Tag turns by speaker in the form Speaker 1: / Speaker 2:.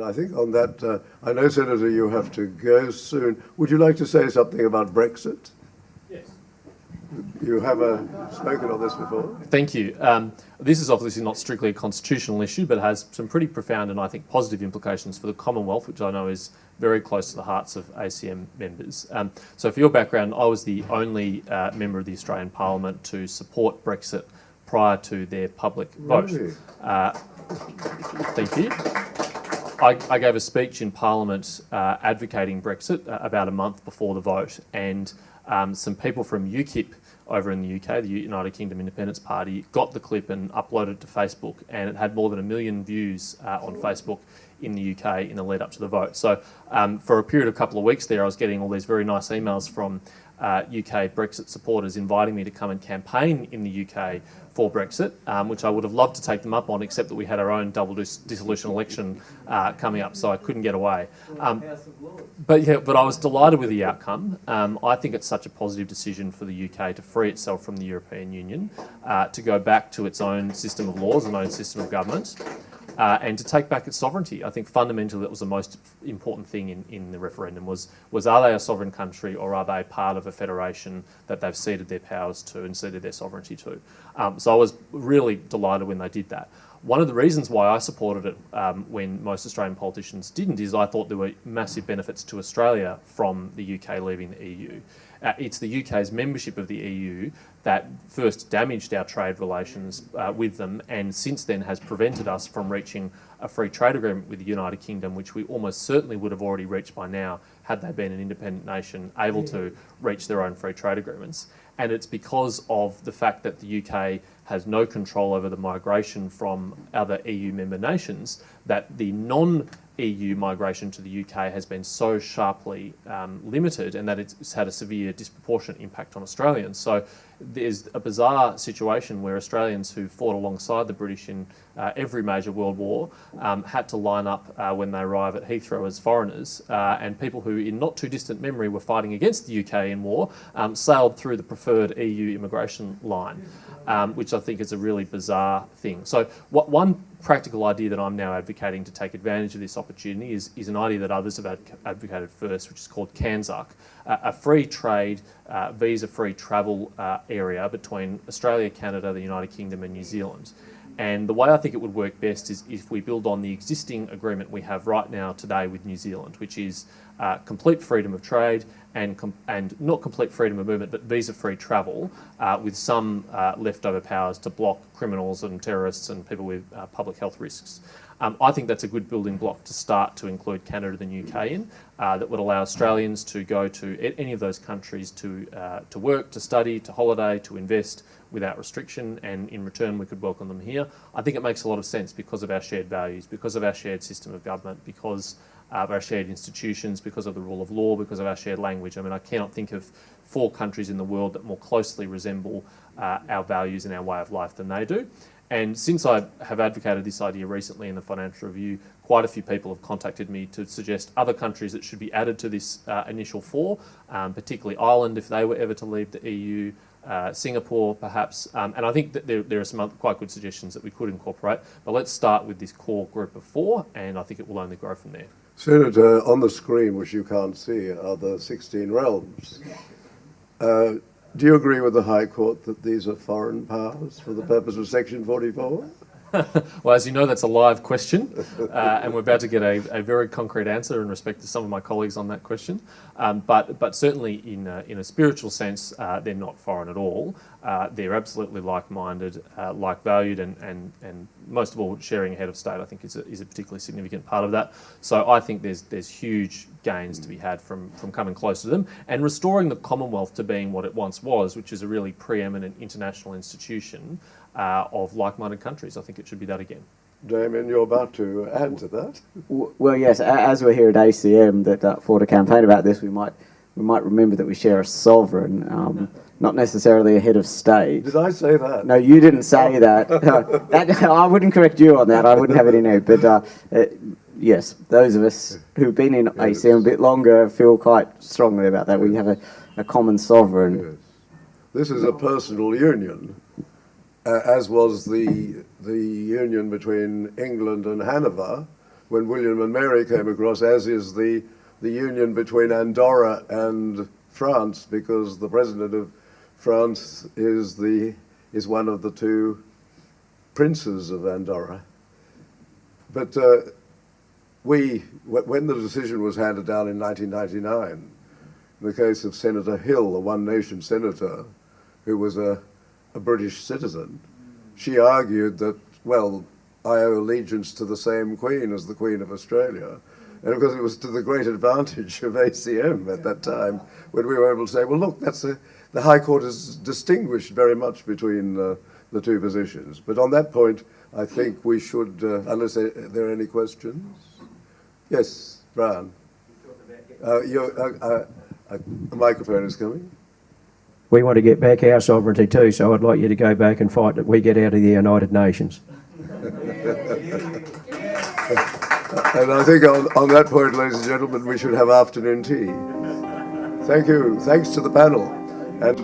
Speaker 1: And I think on that, I know, Senator, you have to go soon. Would you like to say something about Brexit?
Speaker 2: Yes.
Speaker 1: You have spoken on this before.
Speaker 2: Thank you. This is obviously not strictly a constitutional issue, but has some pretty profound and I think positive implications for the Commonwealth, which I know is very close to the hearts of ACM members. So for your background, I was the only member of the Australian Parliament to support Brexit prior to their public vote.
Speaker 1: Really?
Speaker 2: Thank you. I gave a speech in Parliament advocating Brexit about a month before the vote, and some people from UKIP over in the UK, the United Kingdom Independence Party, got the clip and uploaded it to Facebook, and it had more than 1 million views on Facebook in the UK in the lead up to the vote. So for a period of a couple of weeks there, I was getting all these very nice emails from UK Brexit supporters inviting me to come and campaign in the UK for Brexit, which I would have loved to take them up on, except that we had our own double dissolution election coming up, so I couldn't get away. But I was delighted with the outcome. I think it's such a positive decision for the UK to free itself from the European Union, to go back to its own system of laws, its own system of government, and to take back its sovereignty. I think fundamentally that was the most important thing in the referendum was are they a sovereign country, or are they part of a federation that they've ceded their powers to and ceded their sovereignty to? So I was really delighted when they did that. One of the reasons why I supported it when most Australian politicians didn't is I thought there were massive benefits to Australia from the UK leaving the EU. It's the UK's membership of the EU that first damaged our trade relations with them, and since then has prevented us from reaching a free trade agreement with the United Kingdom, which we almost certainly would have already reached by now had they been an independent nation able to reach their own free trade agreements. And it's because of the fact that the UK has no control over the migration from other EU member nations that the non-EU migration to the UK has been so sharply limited, and that it's had a severe disproportionate impact on Australians. So there's a bizarre situation where Australians who fought alongside the British in every major world war had to line up when they arrive at Heathrow as foreigners, and people who in not too distant memory were fighting against the UK in war sailed through the preferred EU immigration line, which I think is a really bizarre thing. So one practical idea that I'm now advocating to take advantage of this opportunity is an idea that others have advocated first, which is called CANZARC, a free trade, visa-free travel area between Australia, Canada, the United Kingdom and New Zealand. And the way I think it would work best is if we build on the existing agreement we have right now today with New Zealand, which is complete freedom of trade and not complete freedom of movement, but visa-free travel with some leftover powers to block criminals and terrorists and people with public health risks. I think that's a good building block to start to include Canada and the UK in, that would allow Australians to go to any of those countries to work, to study, to holiday, to invest without restriction, and in return we could welcome them here. I think it makes a lot of sense because of our shared values, because of our shared system of government, because of our shared institutions, because of the rule of law, because of our shared language. I mean, I cannot think of 4 countries in the world that more closely resemble our values and our way of life than they do. And since I have advocated this idea recently in the Financial Review, quite a few people have contacted me to suggest other countries that should be added to this initial 4, particularly Ireland if they were ever to leave the EU, Singapore perhaps, and I think that there are some other quite good suggestions that we could incorporate, but let's start with this core group of 4, and I think it will only grow from there.
Speaker 1: Senator, on the screen, which you can't see, are the 16 realms. Do you agree with the High Court that these are foreign powers for the purpose of Section 44?
Speaker 2: Well, as you know, that's a live question, and we're about to get a very concrete answer in respect to some of my colleagues on that question. But certainly in a spiritual sense, they're not foreign at all. They're absolutely like-minded, like-valued, and most of all, sharing a head of state, I think, is a particularly significant part of that. So I think there's huge gains to be had from coming close to them and restoring the Commonwealth to being what it once was, which is a really preeminent international institution of like-minded countries. I think it should be that again.
Speaker 1: Damien, you're about to add to that.
Speaker 3: Well, yes, as we're here at ACM that for the campaign about this, we might remember that we share a sovereign, not necessarily a head of state.
Speaker 1: Did I say that?
Speaker 3: No, you didn't say that. I wouldn't correct you on that. I wouldn't have it in there. But yes, those of us who've been in ACM a bit longer feel quite strongly about that. We have a common sovereign.
Speaker 1: Yes. This is a personal union, as was the union between England and Hanover when William and Mary came across, as is the union between Andorra and France, because the president of France is one of the two princes of Andorra. But when the decision was handed down in 1999, in the case of Senator Hill, a one-nation senator who was a British citizen, she argued that, well, I owe allegiance to the same Queen as the Queen of Australia. And of course it was to the great advantage of ACM at that time when we were able to say, well, look, the High Court is distinguished very much between the two positions. But on that point, I think we should, unless there are any questions. Yes, Brian. A microphone is coming.
Speaker 4: We want to get back our sovereignty too, so I'd like you to go back and fight that we get out of the United Nations.
Speaker 1: And I think on that point, ladies and gentlemen, we should have afternoon tea. Thank you. Thanks to the panel. And